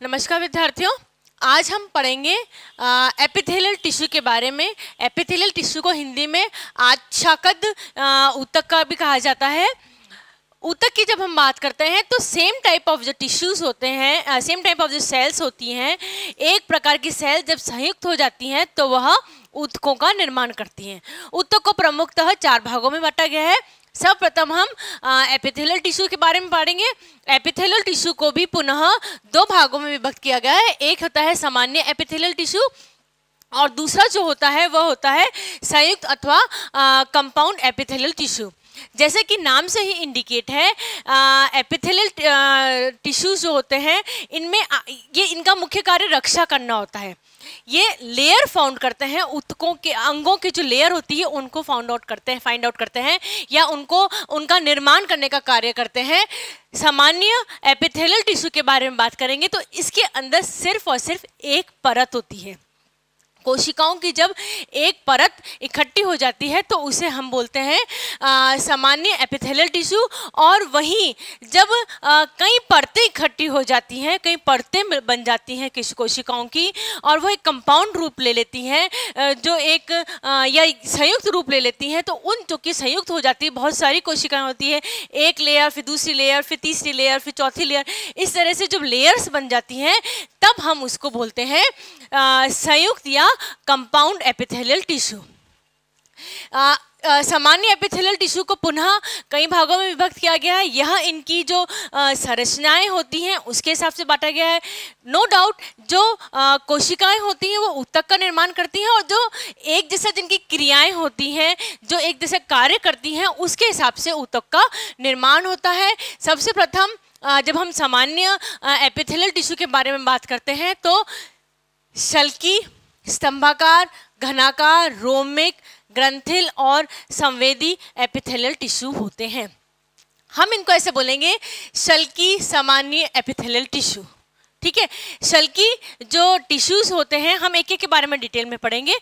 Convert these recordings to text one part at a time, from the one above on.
नमस्कार विद्यार्थियों, आज हम पढ़ेंगे एपिथेलियल टिश्यू के बारे में। एपिथेलियल टिश्यू को हिंदी में आच्छादित ऊतक का भी कहा जाता है। ऊतक की जब हम बात करते हैं तो सेम टाइप ऑफ जो टिश्यूज होते हैं, सेम टाइप ऑफ जो सेल्स होती हैं, एक प्रकार की सेल जब संयुक्त हो जाती हैं तो वह ऊतकों का निर्माण करती हैं। ऊतक को प्रमुखतः 4 भागों में बांटा गया है। सर्वप्रथम हम एपिथेलियल टिश्यू के बारे में पढ़ेंगे। एपिथेलियल टिश्यू को भी पुनः 2 भागों में विभक्त किया गया है। एक होता है सामान्य एपिथेलियल टिश्यू और दूसरा जो होता है वह होता है संयुक्त अथवा कंपाउंड एपिथेलियल टिश्यू। जैसे कि नाम से ही इंडिकेट है, एपिथेलियल टिश्यूज जो होते हैं इनमें ये इनका मुख्य कार्य रक्षा करना होता है। ये लेयर फाउंड करते हैं, ऊतकों के अंगों की जो लेयर होती है उनको फाइंड आउट करते हैं या उनका निर्माण करने का कार्य करते हैं। सामान्य एपिथेलियल टिश्यू के बारे में बात करेंगे तो इसके अंदर सिर्फ और सिर्फ एक परत होती है। कोशिकाओं की जब एक परत इकट्ठी हो जाती है तो उसे हम बोलते हैं सामान्य एपिथेलियल टिश्यू। और वहीं जब कई परतें इकट्ठी हो जाती हैं, कई परतें बन जाती हैं किसी कोशिकाओं की और वो एक कंपाउंड रूप ले लेती हैं, जो एक या संयुक्त रूप ले लेती हैं, तो उन जो कि संयुक्त हो जाती है, बहुत सारी कोशिकाएं होती है, एक लेयर, फिर दूसरी लेयर, फिर तीसरी लेयर, फिर चौथी लेयर, इस तरह से जब लेयर्स बन जाती हैं तब हम उसको बोलते हैं संयुक्त या कंपाउंड एपिथेलियल टिश्यू। सामान्य एपिथेलियल टिश्यू को पुनः कई भागों में विभक्त किया गया है। यह इनकी जो संरचनाएं होती हैं उसके हिसाब से बांटा गया है। नो डाउट जो कोशिकाएं होती हैं वो ऊतक का निर्माण करती हैं और जो एक जैसा जिनकी क्रियाएं होती हैं, जो एक जैसा कार्य करती हैं, उसके हिसाब से ऊतक का निर्माण होता है। सबसे प्रथम जब हम सामान्य एपिथेलियल टिश्यू के बारे में बात करते हैं तो शल्की, स्तंभाकार, घनाकार, रोमिक, ग्रंथिल और संवेदी एपिथेलियल टिश्यू होते हैं। हम इनको ऐसे बोलेंगे शल्की सामान्य एपिथेलियल टिश्यू। ठीक है, शल्की जो टिश्यूज होते हैं हम एक एक के बारे में डिटेल में पढ़ेंगे।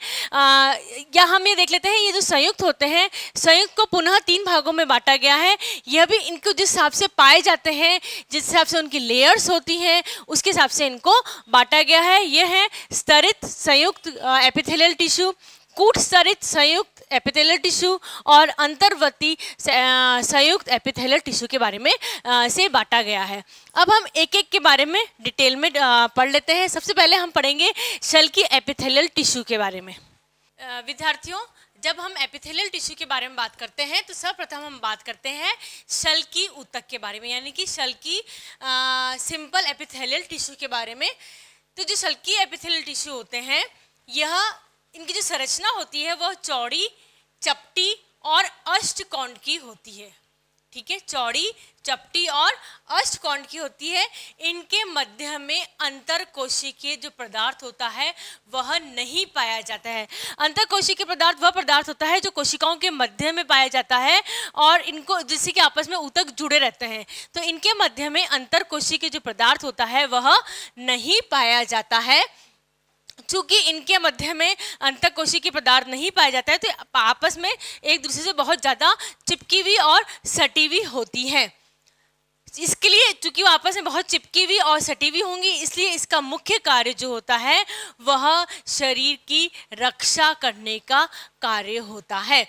या हम ये देख लेते हैं, ये जो संयुक्त होते हैं, संयुक्त को पुनः 3 भागों में बांटा गया है। यह भी इनको जिस हिसाब से पाए जाते हैं, जिस हिसाब से उनकी लेयर्स होती हैं, उसके हिसाब से इनको बांटा गया है। यह है स्तरित संयुक्त एपिथेलियल टिश्यू, कूट स्तरित संयुक्त एपिथेलियल टिश्यू और अंतर्वर्ती संयुक्त एपिथेलियल टिश्यू के बारे में से बांटा गया है। अब हम एक एक के बारे में डिटेल में पढ़ लेते हैं। सबसे पहले हम पढ़ेंगे शल्की एपिथेलियल टिश्यू के बारे में। विद्यार्थियों, जब हम एपिथेलियल टिश्यू के बारे में बात करते हैं तो सर्वप्रथम हम बात करते हैं शल्की ऊतक के बारे में, यानी कि शल्की सिंपल एपिथेलियल टिश्यू के बारे में। तो जो शल्की एपिथेलियल टिश्यू होते हैं, यह इनकी जो संरचना होती है वह चौड़ी, चपटी और अष्टकोण की होती है। ठीक है, चौड़ी, चपटी और अष्टकोण की होती है। इनके मध्य में अंतरकोशिकीय जो पदार्थ होता है वह नहीं पाया जाता है। अंतरकोशिकीय पदार्थ वह पदार्थ होता है जो कोशिकाओं के मध्य में पाया जाता है और इनको जिससे कि आपस में ऊतक जुड़े रहते हैं। तो इनके मध्य में अंतरकोशिकीय जो पदार्थ होता है वह नहीं पाया जाता है। चूंकि इनके मध्य में अंतःकोशिकीय पदार्थ नहीं पाया जाता है तो आपस में एक दूसरे से बहुत ज़्यादा चिपकी हुई और सटी हुई होती हैं। इसके लिए चूंकि वो आपस में बहुत चिपकी हुई और सटी हुई होंगी, इसलिए इसका मुख्य कार्य जो होता है वह शरीर की रक्षा करने का कार्य होता है,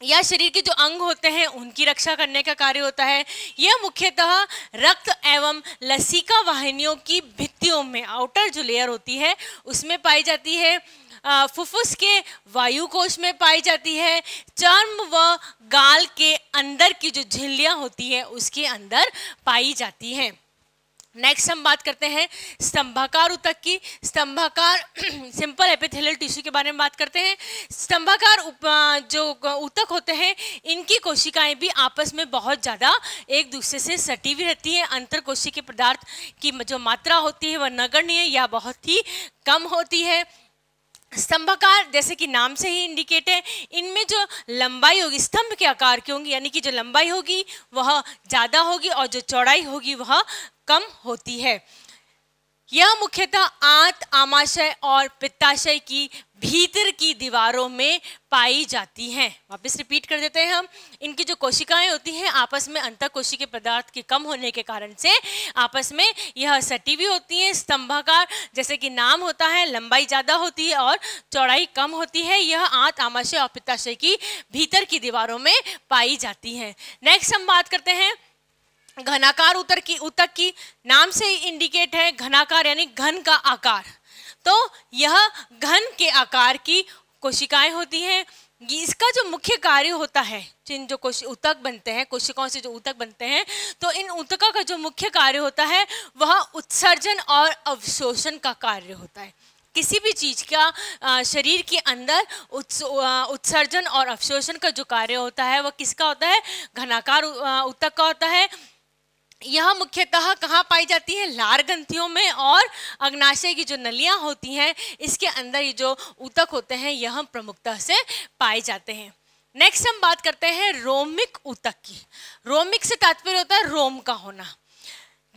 या शरीर के जो अंग होते हैं उनकी रक्षा करने का कार्य होता है। यह मुख्यतः रक्त एवं लसिका वाहिनियों की भित्तियों में, आउटर जो लेयर होती है उसमें पाई जाती है, फुफ्फुस के वायु कोश में पाई जाती है, चर्म व गाल के अंदर की जो झिल्लियां होती है उसके अंदर पाई जाती हैं। नेक्स्ट हम बात करते हैं स्तंभाकार ऊतक की। स्तंभाकार सिंपल एपिथेलियल टिश्यू के बारे में बात करते हैं। स्तंभाकार जो ऊतक होते हैं इनकी कोशिकाएं भी आपस में बहुत ज़्यादा एक दूसरे से सटी हुई रहती हैं। अंतरकोशिकीय पदार्थ की जो मात्रा होती है वह नगण्य या बहुत ही कम होती है। स्तंभाकार जैसे कि नाम से ही इंडिकेट है, इनमें जो लंबाई होगी स्तंभ के आकार की होगी, यानी कि जो लंबाई होगी वह ज़्यादा होगी और जो चौड़ाई होगी वह कम होती है। यह मुख्यतः आंत, आमाशय और पित्ताशय की भीतर की दीवारों में पाई जाती हैं। वापस रिपीट कर देते हैं हम। इनकी जो कोशिकाएं होती हैं आपस में अंतःकोशिकीय पदार्थ के कम होने के कारण से आपस में यह सटी हुई होती हैं, स्तंभाकार जैसे कि नाम होता है, लंबाई ज़्यादा होती है और चौड़ाई कम होती है। यह आंत, आमाशय और पित्ताशय की भीतर की दीवारों में पाई जाती हैं। नेक्स्ट हम बात करते हैं घनाकार ऊतक की। नाम से ही इंडिकेट है घनाकार यानी घन का आकार। तो यह घन के आकार की कोशिकाएं होती हैं। इसका जो मुख्य कार्य होता है, जिन जो ऊतक बनते हैं, कोशिकाओं से जो ऊतक बनते हैं, तो इन ऊतकों का जो मुख्य कार्य होता है वह उत्सर्जन और अवशोषण का कार्य होता है। किसी भी चीज़ का शरीर के अंदर उत्सर्जन और अवशोषण का जो कार्य होता है वह किसका होता है? घनाकार ऊतक का होता है। यह मुख्यतः कहाँ पाई जाती है? लार ग्रंथियों में और अग्नाशय की जो नलियाँ होती हैं इसके अंदर ये जो ऊतक होते हैं यह प्रमुखता से पाए जाते हैं। नेक्स्ट हम बात करते हैं रोमिक ऊतक की। रोमिक से तात्पर्य होता है रोम का होना।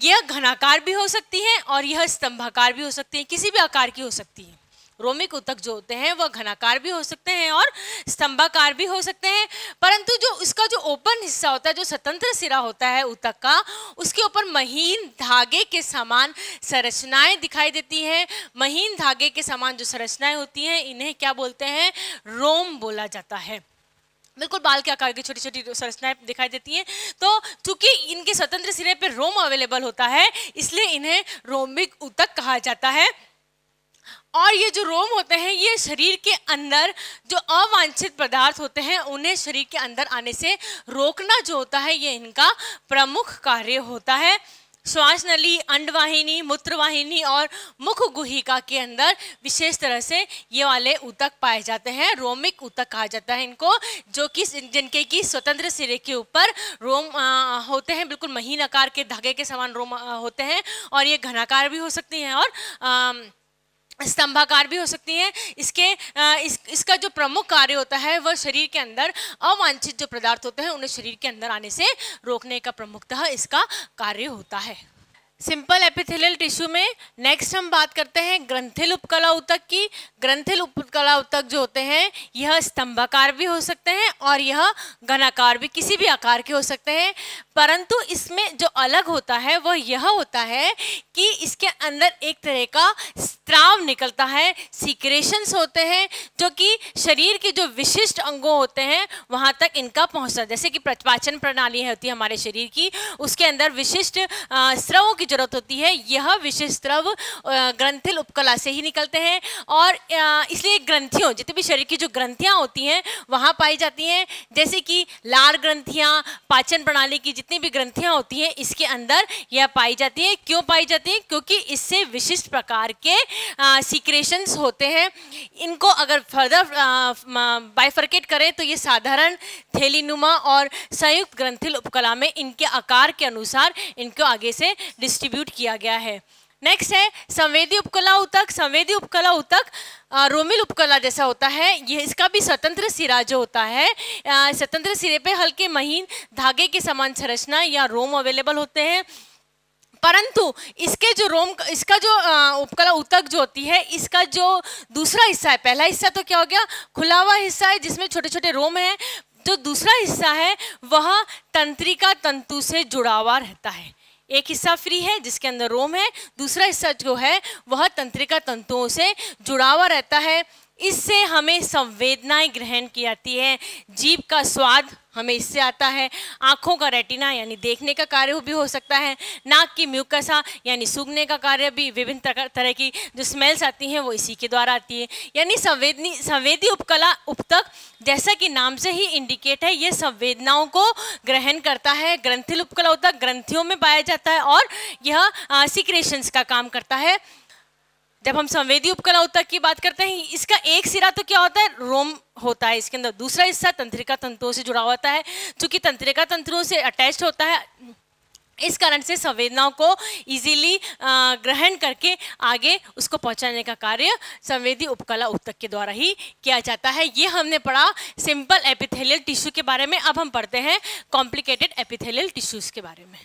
यह घनाकार भी हो सकती है और यह स्तंभाकार भी हो सकती है, किसी भी आकार की हो सकती है। रोमिक ऊतक जो होते हैं वह घनाकार भी हो सकते हैं और स्तंभाकार भी हो सकते हैं, परंतु जो इसका जो ओपन हिस्सा होता है, जो स्वतंत्र सिरा होता है ऊतक का, उसके ऊपर महीन धागे के समान संरचनाएं दिखाई देती हैं। महीन धागे के समान जो संरचनाएं होती हैं इन्हें क्या बोलते हैं? रोम बोला जाता है। बिल्कुल बाल के आकार की छोटी छोटी संरचनाएं दिखाई देती हैं। तो चूंकि इनके स्वतंत्र सिरे पर रोम अवेलेबल होता है इसलिए इन्हें रोमिक ऊतक कहा जाता है। और ये जो रोम होते हैं ये शरीर के अंदर जो अवांछित पदार्थ होते हैं उन्हें शरीर के अंदर आने से रोकना जो होता है ये इनका प्रमुख कार्य होता है। श्वास नली, अंडवाहिनी, मूत्रवाहिनी और मुख गुहिका के अंदर विशेष तरह से ये वाले ऊतक पाए जाते हैं। रोमिक ऊतक कहा जाता है इनको, जो कि जिनके की स्वतंत्र सिरे के ऊपर रोम होते हैं, बिल्कुल महीन आकार के धागे के समान रोम होते हैं और ये घनाकार भी हो सकती हैं और स्तंभाकार भी हो सकती हैं। इसका जो प्रमुख कार्य होता है वह शरीर के अंदर अवांछित जो पदार्थ होते हैं उन्हें शरीर के अंदर आने से रोकने का प्रमुखतः इसका कार्य होता है। सिंपल एपिथेलियल टिश्यू में नेक्स्ट हम बात करते हैं ग्रंथिल उपकला ऊतक की। ग्रंथिल उपकला ऊतक जो होते हैं यह स्तंभाकार भी हो सकते हैं और यह घनाकार भी, किसी भी आकार के हो सकते हैं, परंतु इसमें जो अलग होता है वह यह होता है कि इसके अंदर एक तरह का स्राव निकलता है, सीक्रेशंस होते हैं जो कि शरीर के जो विशिष्ट अंगों होते हैं वहाँ तक इनका पहुँचता है। जैसे कि पाचन प्रणाली होती है हमारे शरीर की, उसके अंदर विशिष्ट स्रावों की जरूरत होती है। यह विशिष्ट स्राव ग्रंथिल उपकला से ही निकलते हैं और इसलिए ग्रंथियों, जितनी भी शरीर की जो ग्रंथियाँ होती हैं वहाँ पाई जाती हैं, जैसे कि लार ग्रंथियाँ, पाचन प्रणाली की जितनी भी ग्रंथियाँ होती हैं इसके अंदर यह पाई जाती है। क्यों पाई जाती है? क्योंकि इससे विशिष्ट प्रकार के सीक्रेशंस होते हैं। इनको अगर फर्दर बाइफर्केट करें तो ये साधारण, थैलीनुमा और संयुक्त ग्रंथिल उपकला में इनके आकार के अनुसार इनको आगे से डिस्ट्रीब्यूट किया गया है। नेक्स्ट है संवेदी उपकला ऊतक। संवेदी उपकला ऊतक रोमिल उपकला जैसा होता है। यह इसका भी स्वतंत्र सिरा जो होता है, स्वतंत्र सिरे पे हल्के महीन धागे के समान संरचना या रोम अवेलेबल होते हैं, परंतु इसके जो इसका जो उपकला ऊतक जो होती है इसका जो दूसरा हिस्सा है, पहला हिस्सा तो क्या हो गया, खुला हुआ हिस्सा है जिसमें छोटे छोटे रोम हैं। जो दूसरा हिस्सा है वह तंत्रिका तंतु से जुड़ा हुआ रहता है। एक हिस्सा फ्री है जिसके अंदर रोम है, दूसरा हिस्सा जो है वह तंत्रिका तंतुओं से जुड़ा हुआ रहता है। इससे हमें संवेदनाएं ग्रहण की जाती है। जीभ का स्वाद हमें इससे आता है। आँखों का रेटिना यानी देखने का कार्य भी हो सकता है। नाक की म्यूकसा यानी सूंघने का कार्य भी, विभिन्न तरह की जो स्मेल्स आती हैं वो इसी के द्वारा आती है। यानी संवेदी उपकला ऊतक जैसा कि नाम से ही इंडिकेट है, ये संवेदनाओं को ग्रहण करता है। ग्रंथिल उपकला ऊतक ग्रंथियों में पाया जाता है और यह सीक्रेशंस का काम करता है। जब हम संवेदी उपकला ऊतक की बात करते हैं, इसका एक सिरा तो क्या होता है, रोम होता है, इसके अंदर दूसरा हिस्सा तंत्रिका तंतुओं से जुड़ा होता है। चूंकि तंत्रिका तंतुओं से अटैच्ड होता है इस कारण से संवेदनाओं को इजीली ग्रहण करके आगे उसको पहुंचाने का कार्य संवेदी उपकला ऊतक के द्वारा ही किया जाता है। ये हमने पढ़ा सिंपल एपिथेलियल टिश्यू के बारे में। अब हम पढ़ते हैं कॉम्प्लिकेटेड एपिथेलियल टिश्यूज के बारे में।